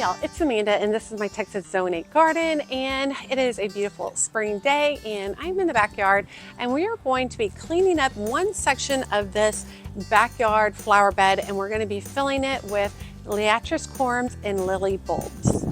y'all, it's Amanda and this is my Texas Zone 8 garden, and it is a beautiful spring day and I'm in the backyard and we are going to be cleaning up one section of this backyard flower bed, and we're going to be filling it with Liatris corms and lily bulbs.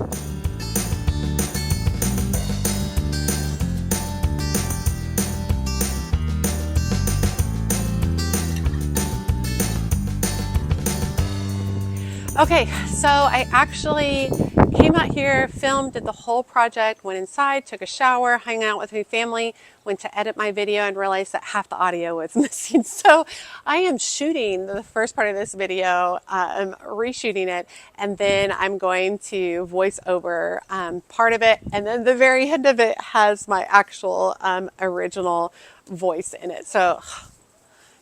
Okay, so I actually came out here, filmed, did the whole project, went inside, took a shower, hung out with my family, went to edit my video and realized that half the audio was missing. So I am shooting the first part of this video, I'm reshooting it, and then I'm going to voice over part of it, and then the very end of it has my actual original voice in it. So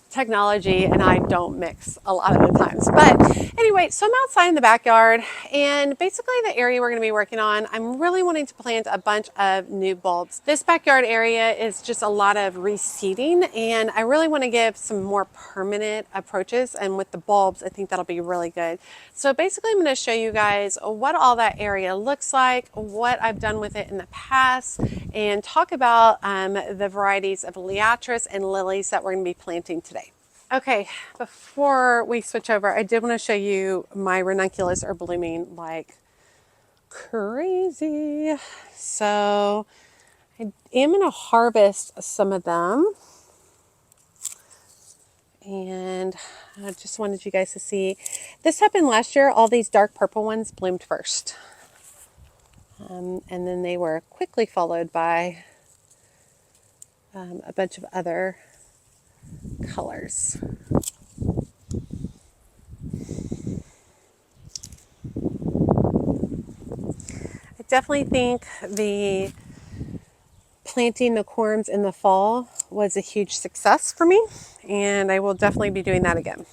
technology and I don't mix a lot of the times. But anyway, so I'm outside in the backyard, and basically the area we're going to be working on, I'm really wanting to plant a bunch of new bulbs. This backyard area is just a lot of reseeding, and I really want to give some more permanent approaches, and with the bulbs I think that'll be really good. So basically I'm going to show you guys what all that area looks like, what I've done with it in the past, and talk about the varieties of Liatris and lilies that we're going to be planting today. Okay, before we switch over, I did want to show you my ranunculus are blooming like crazy. So I am going to harvest some of them. And I just wanted you guys to see. This happened last year. All these dark purple ones bloomed first. And then they were quickly followed by a bunch of other colors. I definitely think the planting the corms in the fall was a huge success for me, and I will definitely be doing that again.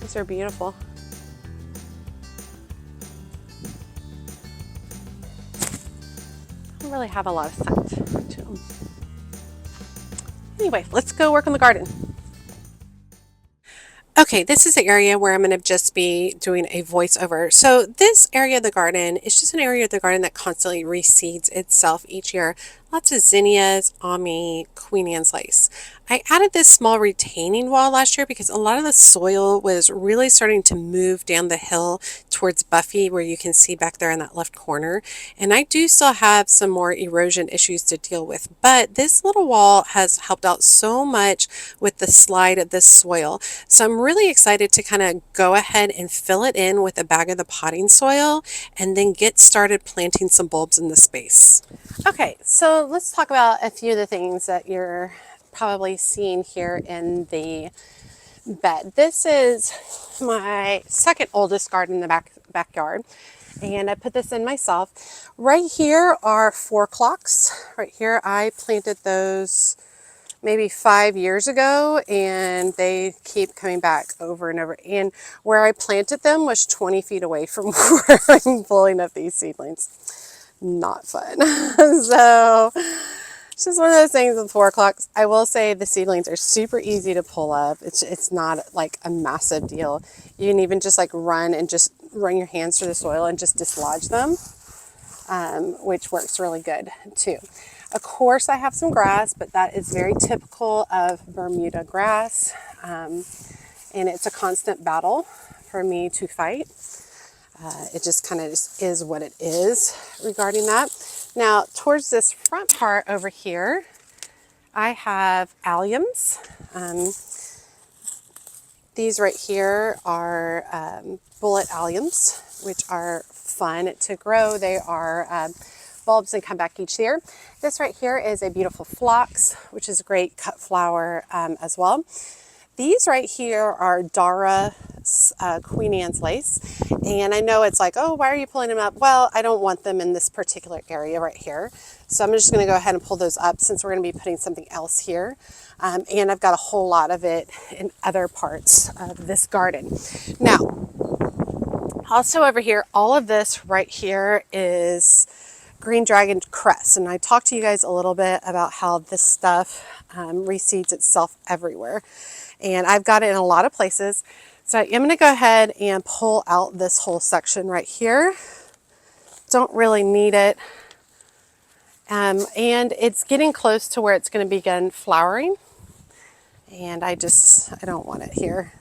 These are beautiful. I don't really have a lot of scent to them. Anyway, let's go work on the garden. Okay, this is the area where I'm going to just be doing a voiceover. So this area of the garden is just an area of the garden that constantly reseeds itself each year. Lots of zinnias, Ami, Queen Anne's lace. I added this small retaining wall last year because a lot of the soil was really starting to move down the hill towards Buffy, where you can see back there in that left corner. And I do still have some more erosion issues to deal with, but this little wall has helped out so much with the slide of this soil. So I'm really excited to kind of go ahead and fill it in with a bag of the potting soil and then get started planting some bulbs in the space. Okay, so let's talk about a few of the things that you're probably seeing here in the bed. This is my second oldest garden in the backyard, and I put this in myself. Right here are 4 clocks. Right here I planted those maybe 5 years ago, and they keep coming back over and over. And where I planted them was 20 feet away from where I'm pulling up these seedlings. Not fun. So it's just one of those things with 4 o'clocks. I will say the seedlings are super easy to pull up. It's not like a massive deal. You can even just like run your hands through the soil and just dislodge them, which works really good too. Of course, I have some grass, but that is very typical of Bermuda grass, and it's a constant battle for me to fight. It just kind of is what it is regarding that. Now, towards this front part over here, I have alliums. These right here are bullet alliums, which are fun to grow. They are bulbs and come back each year. This right here is a beautiful phlox, which is a great cut flower as well. These right here are Dara Queen Anne's lace. And I know it's like, oh, why are you pulling them up? Well, I don't want them in this particular area right here. So I'm just going to go ahead and pull those up since we're going to be putting something else here. And I've got a whole lot of it in other parts of this garden. Now, also over here, all of this right here is green dragon cress. And I talked to you guys a little bit about how this stuff reseeds itself everywhere. And I've got it in a lot of places. So I'm going to go ahead and pull out this whole section right here. Don't really need it. And it's getting close to where it's going to begin flowering. And I don't want it here.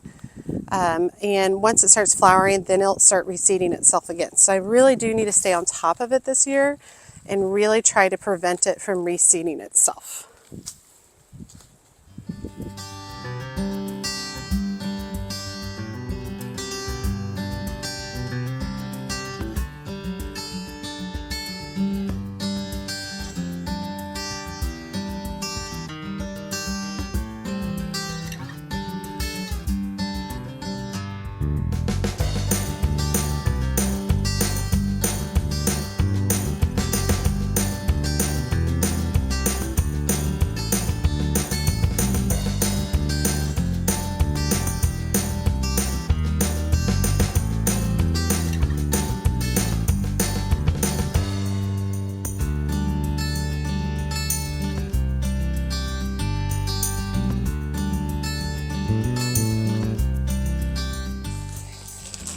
And once it starts flowering, then it'll start reseeding itself again. So I really do need to stay on top of it this year and really try to prevent it from reseeding itself.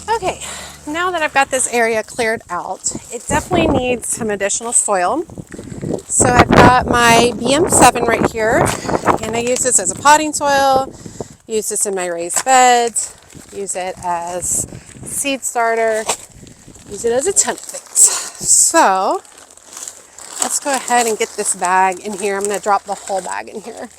Okay, now that I've got this area cleared out, it definitely needs some additional soil. So I've got my BM7 right here, and I use this as a potting soil, use this in my raised beds, use it as seed starter, use it as a ton of things. So let's go ahead and get this bag in here. I'm going to drop the whole bag in here.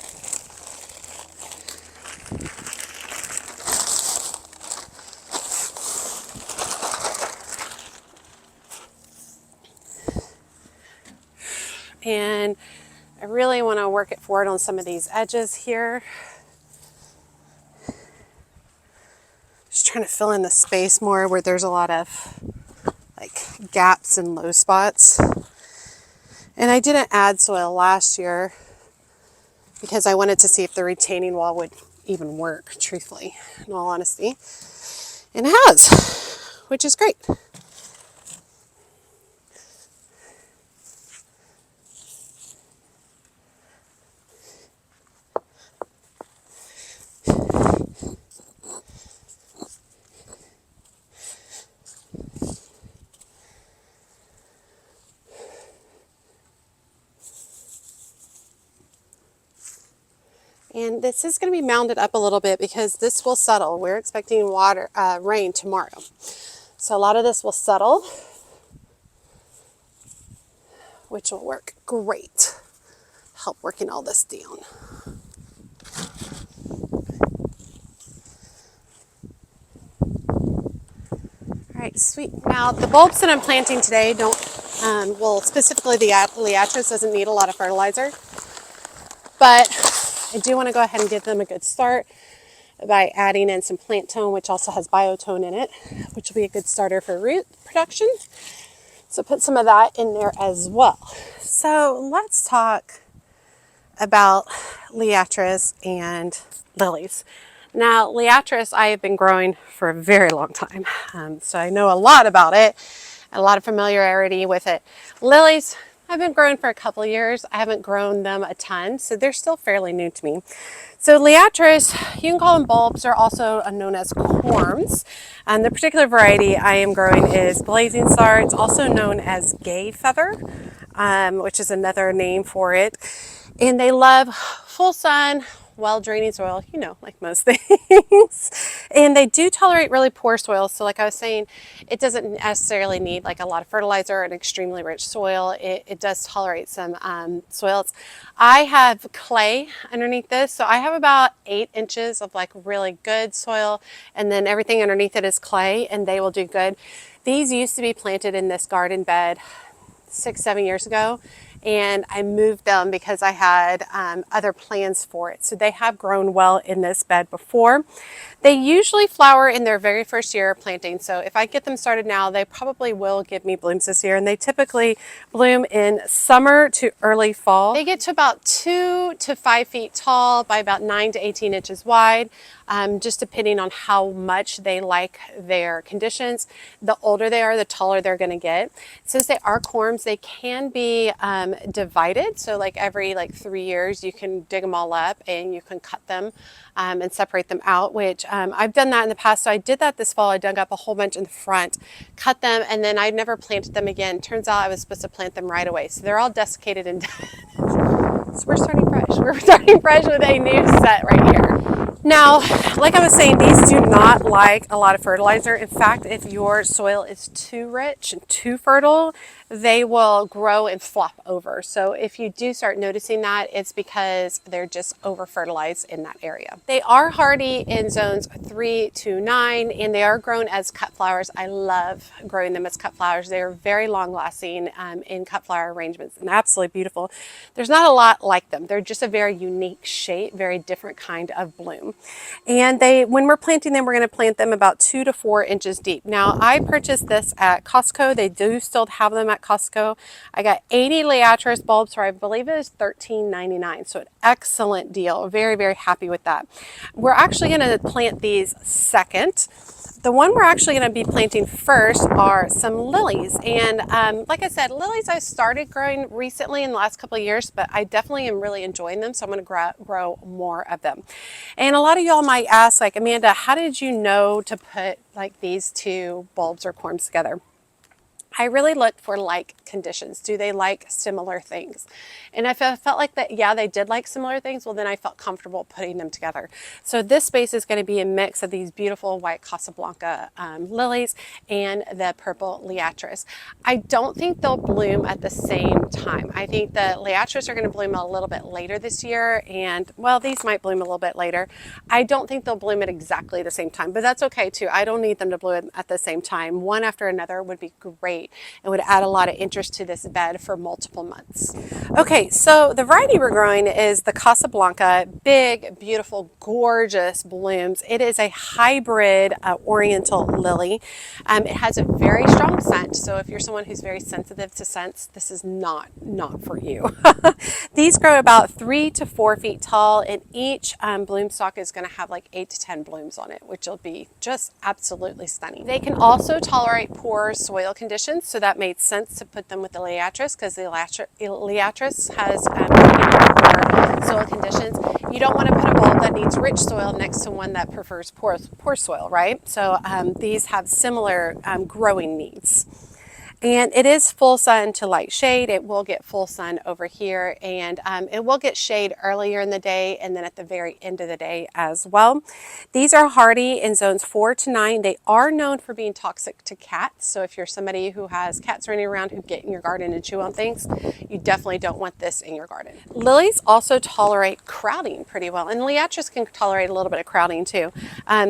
And I really want to work it forward on some of these edges here. Just trying to fill in the space more where there's a lot of like gaps and low spots. And I didn't add soil last year because I wanted to see if the retaining wall would even work, truthfully, in all honesty. And it has, which is great. And this is going to be mounded up a little bit because this will settle. We're expecting rain tomorrow. So a lot of this will settle, which will work great. Help working all this down. All right, sweet. Now the bulbs that I'm planting today specifically the Liatris doesn't need a lot of fertilizer, but I do want to go ahead and give them a good start by adding in some plant tone, which also has biotone in it, which will be a good starter for root production. So put some of that in there as well. So let's talk about Liatris and lilies. Now, Liatris I have been growing for a very long time, so I know a lot about it, a lot of familiarity with it. Lilies, I've been growing for a couple of years. I haven't grown them a ton, so they're still fairly new to me. So Liatris, you can call them bulbs, they're also known as corms. The particular variety I am growing is Blazing Star. It's also known as gay feather, which is another name for it. And they love full sun, well-draining soil, like most things. And they do tolerate really poor soil. So like I was saying, it doesn't necessarily need like a lot of fertilizer or an extremely rich soil. It does tolerate some soils. I have clay underneath this. So I have about 8 inches of like really good soil. And then everything underneath it is clay, and they will do good. These used to be planted in this garden bed 6-7 years ago, and I moved them because I had other plans for it. So they have grown well in this bed before. They usually flower in their very first year of planting. So if I get them started now, they probably will give me blooms this year. And they typically bloom in summer to early fall. They get to about 2 to 5 feet tall by about 9 to 18 inches wide, just depending on how much they like their conditions. The older they are, the taller they're going to get. Since they are corms, they can be divided. So like every 3 years, you can dig them all up and you can cut them and separate them out, which I've done that in the past. So I did that this fall. I dug up a whole bunch in the front, cut them, and then I never planted them again. Turns out I was supposed to plant them right away. So they're all desiccated and dead. So we're starting fresh. We're starting fresh with a new set right here. Now, like I was saying, these do not like a lot of fertilizer. In fact, if your soil is too rich and too fertile, they will grow and flop over. So if you do start noticing that, it's because they're just over fertilized in that area. They are hardy in zones 3 to 9, and they are grown as cut flowers. I love growing them as cut flowers. They are very long lasting in cut flower arrangements and absolutely beautiful. There's not a lot like them. They're just a very unique shape, very different kind of bloom. And when we're planting them, we're going to plant them about 2 to 4 inches deep. Now, I purchased this at Costco. They do still have them at Costco. I got 80 Liatris bulbs for, I believe it was $13.99. So an excellent deal. Very, very happy with that. We're actually going to plant these second. The one we're actually going to be planting first are some lilies. And like I said, lilies I started growing recently in the last couple of years, but I definitely am really enjoying them. So I'm going to grow more of them. And a lot of y'all might ask, like, Amanda, how did you know to put like these two bulbs or corms together? I really looked for like conditions. Do they like similar things? And if I felt like that, yeah, they did like similar things, well, then I felt comfortable putting them together. So this space is going to be a mix of these beautiful white Casablanca lilies and the purple Liatris. I don't think they'll bloom at the same time. I think the Liatris are going to bloom a little bit later this year, and well, these might bloom a little bit later. I don't think they'll bloom at exactly the same time, but that's okay too. I don't need them to bloom at the same time. One after another would be great. It would add a lot of interest to this bed for multiple months. Okay, so the variety we're growing is the Casablanca. Big, beautiful, gorgeous blooms. It is a hybrid oriental lily. It has a very strong scent, so if you're someone who's very sensitive to scents, this is not for you. These grow about 3 to 4 feet tall, and each bloom stalk is going to have like 8 to 10 blooms on it, which will be just absolutely stunning. They can also tolerate poor soil conditions, so that made sense to put them with the Liatris, because the Liatris has poor soil conditions. You don't want to put a bulb that needs rich soil next to one that prefers poor soil, right? So these have similar growing needs. And it is full sun to light shade. It will get full sun over here, and it will get shade earlier in the day and then at the very end of the day as well. These are hardy in zones 4 to 9. They are known for being toxic to cats. So if you're somebody who has cats running around who get in your garden and chew on things, you definitely don't want this in your garden. Lilies also tolerate crowding pretty well, and Liatris can tolerate a little bit of crowding too.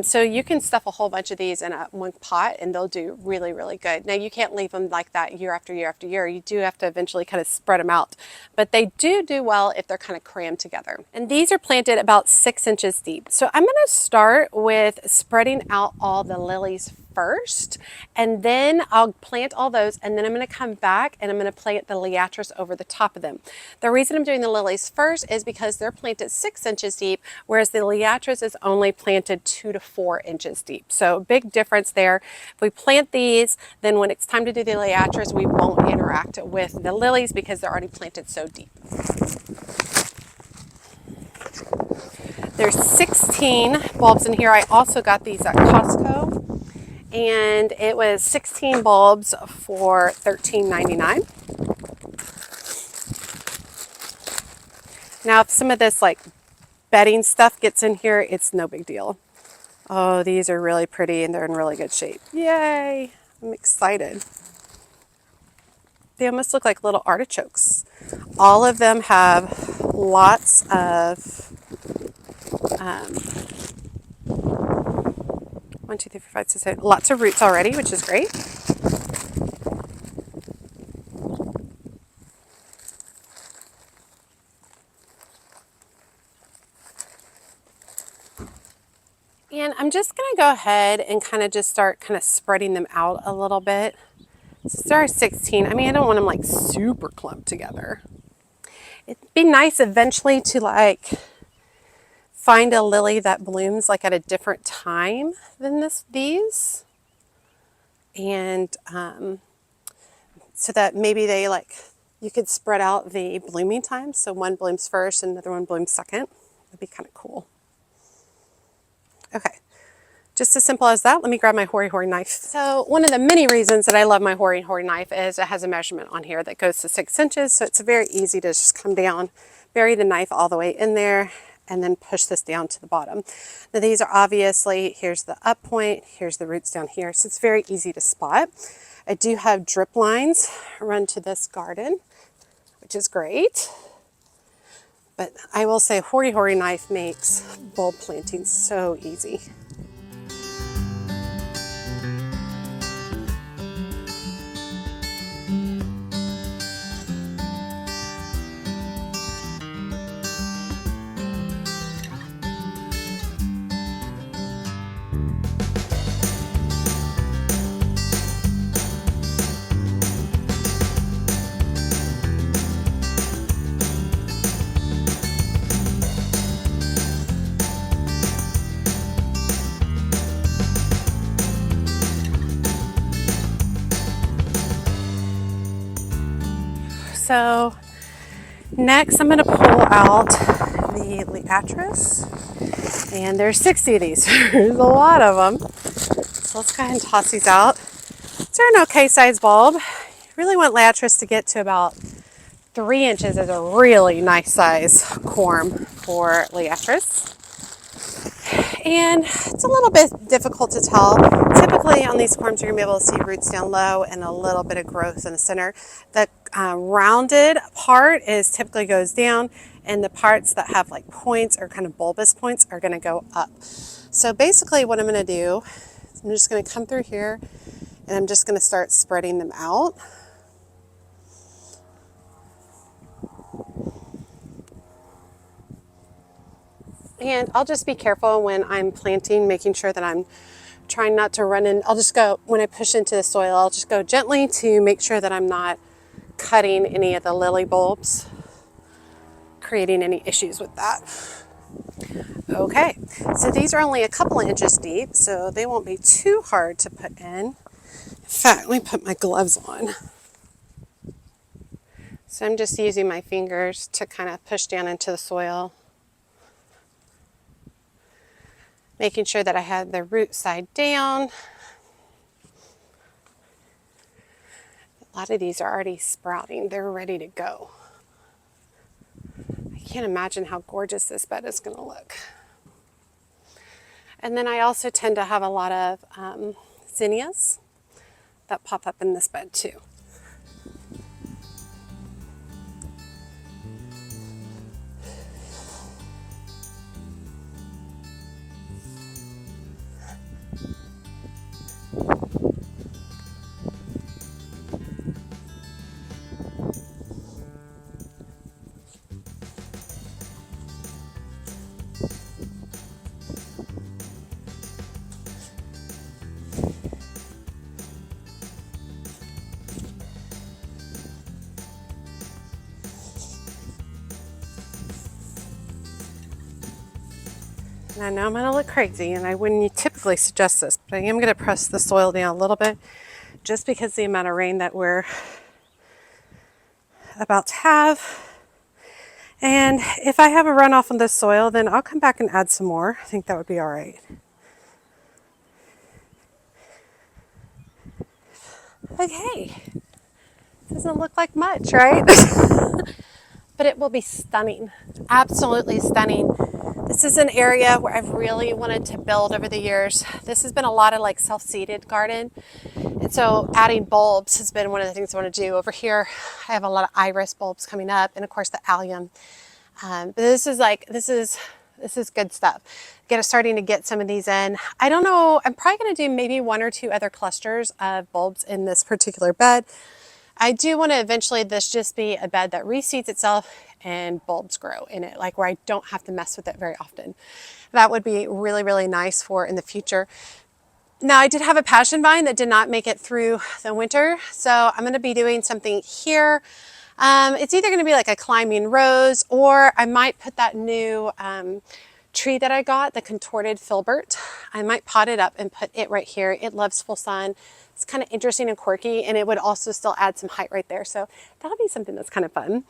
So you can stuff a whole bunch of these in one pot and they'll do really, really good. Now you can't leave them like that year after year after year. You do have to eventually kind of spread them out, but they do well if they're kind of crammed together. And these are planted about 6 inches deep. So I'm going to start with spreading out all the lilies first, and then I'll plant all those, and then I'm going to come back and I'm going to plant the Liatris over the top of them. The reason I'm doing the lilies first is because they're planted 6 inches deep, whereas the Liatris is only planted 2 to 4 inches deep. So big difference there. If we plant these, then when it's time to do the Liatris, we won't interact with the lilies because they're already planted so deep. There's 16 bulbs in here. I also got these at Costco, and it was 16 bulbs for $13.99. Now, if some of this like bedding stuff gets in here, it's no big deal. Oh, these are really pretty and they're in really good shape. Yay! I'm excited. They almost look like little artichokes. All of them have lots of 1, 2, 3, 4, 5, 6, 7, lots of roots already, which is great. And I'm just going to go ahead and kind of just start kind of spreading them out a little bit. So there are 16. I mean, I don't want them like super clumped together. It'd be nice eventually to like find a lily that blooms like at a different time than these. And so that maybe they like, you could spread out the blooming time. So one blooms first and another one blooms second. That'd be kind of cool. Okay. Just as simple as that. Let me grab my Hori Hori knife. So one of the many reasons that I love my Hori Hori knife is it has a measurement on here that goes to 6 inches. So it's very easy to just come down, bury the knife all the way in there, and then push this down to the bottom. Now these are obviously, here's the up point, here's the roots down here. So it's very easy to spot. I do have drip lines run to this garden, which is great. But I will say Hori Hori knife makes bulb planting so easy. So next I'm going to pull out the Liatris, and there's 60 of these. There's a lot of them. So let's go ahead and toss these out. They're an okay size bulb. You really want Liatris to get to about 3 inches is a really nice size corm for Liatris. And it's a little bit difficult to tell. Typically on these corms you're going to be able to see roots down low and a little bit of growth in the center. The rounded part is typically goes down, and the parts that have like points or kind of bulbous points are going to go up. So basically what I'm going to do is I'm just going to come through here and I'm just going to start spreading them out. And I'll just be careful when I'm planting, making sure that I'm trying not to run in. I'll just go, when I push into the soil, I'll just go gently to make sure that I'm not cutting any of the lily bulbs, creating any issues with that. Okay, so these are only a couple of inches deep, so they won't be too hard to put in. In fact, let me put my gloves on. So I'm just using my fingers to kind of push down into the soil, making sure that I have the root side down. A lot of these are already sprouting. They're ready to go. I can't imagine how gorgeous this bed is going to look. And then I also tend to have a lot of zinnias that pop up in this bed too. And I know I'm going to look crazy, and I wouldn't typically suggest this, but I am going to press the soil down a little bit just because the amount of rain that we're about to have. And if I have a runoff on this soil, then I'll come back and add some more. I think that would be all right. Okay. Doesn't look like much, right? But it will be stunning. Absolutely stunning. This is an area where I've really wanted to build over the years. This has been a lot of like self-seeded garden. And so adding bulbs has been one of the things I want to do. Over here, I have a lot of iris bulbs coming up, and of course the allium. But this is good stuff. Starting to get some of these in. I don't know, I'm probably going to do maybe 1 or 2 other clusters of bulbs in this particular bed. I do want to eventually this just be a bed that reseats itself and bulbs grow in it, like where I don't have to mess with it very often. That would be really, really nice for in the future. Now, I did have a passion vine that did not make it through the winter, so I'm going to be doing something here. It's either going to be like a climbing rose, or I might put that new tree that I got, the contorted filbert. I might pot it up and put it right here. It loves full sun. It's kind of interesting and quirky, and it would also still add some height right there. So that'll be something that's kind of fun.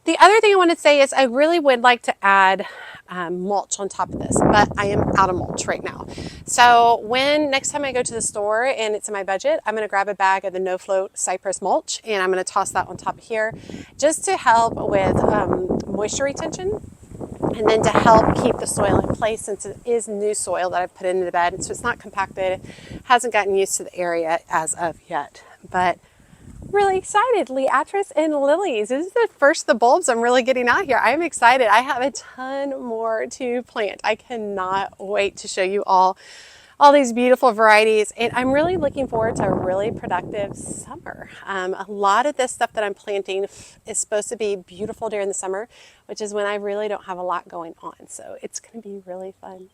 The other thing I want to say is I really would like to add mulch on top of this, but I am out of mulch right now. So next time I go to the store and it's in my budget, I'm going to grab a bag of the no float cypress mulch, and I'm going to toss that on top of here just to help with moisture retention. And then to help keep the soil in place, since it is new soil that I've put into the bed, so it's not compacted, hasn't gotten used to the area as of yet. But really excited, Liatris and Lilies. This is the first of the bulbs I'm really getting out here. I'm excited. I have a ton more to plant. I cannot wait to show you all these beautiful varieties, and I'm really looking forward to a really productive summer. A lot of this stuff that I'm planting is supposed to be beautiful during the summer, which is when I really don't have a lot going on. So it's going to be really fun.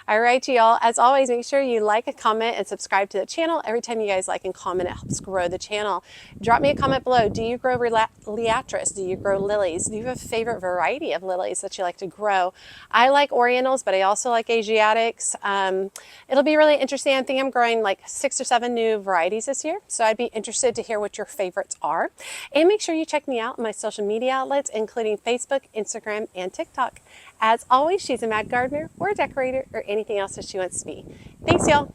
All right, y'all. As always, make sure you like, comment, and subscribe to the channel. Every time you guys like and comment, it helps grow the channel. Drop me a comment below. Do you grow Liatris? Do you grow lilies? Do you have a favorite variety of lilies that you like to grow? I like Orientals, but I also like Asiatics. It'll be really interesting. I think I'm growing like 6 or 7 new varieties this year, so I'd be interested to hear what your favorites are. And make sure you check me out on my social media outlets, including Facebook, Instagram, and TikTok. As always, she's a mad gardener or a decorator or anything else that she wants to be. Thanks, y'all.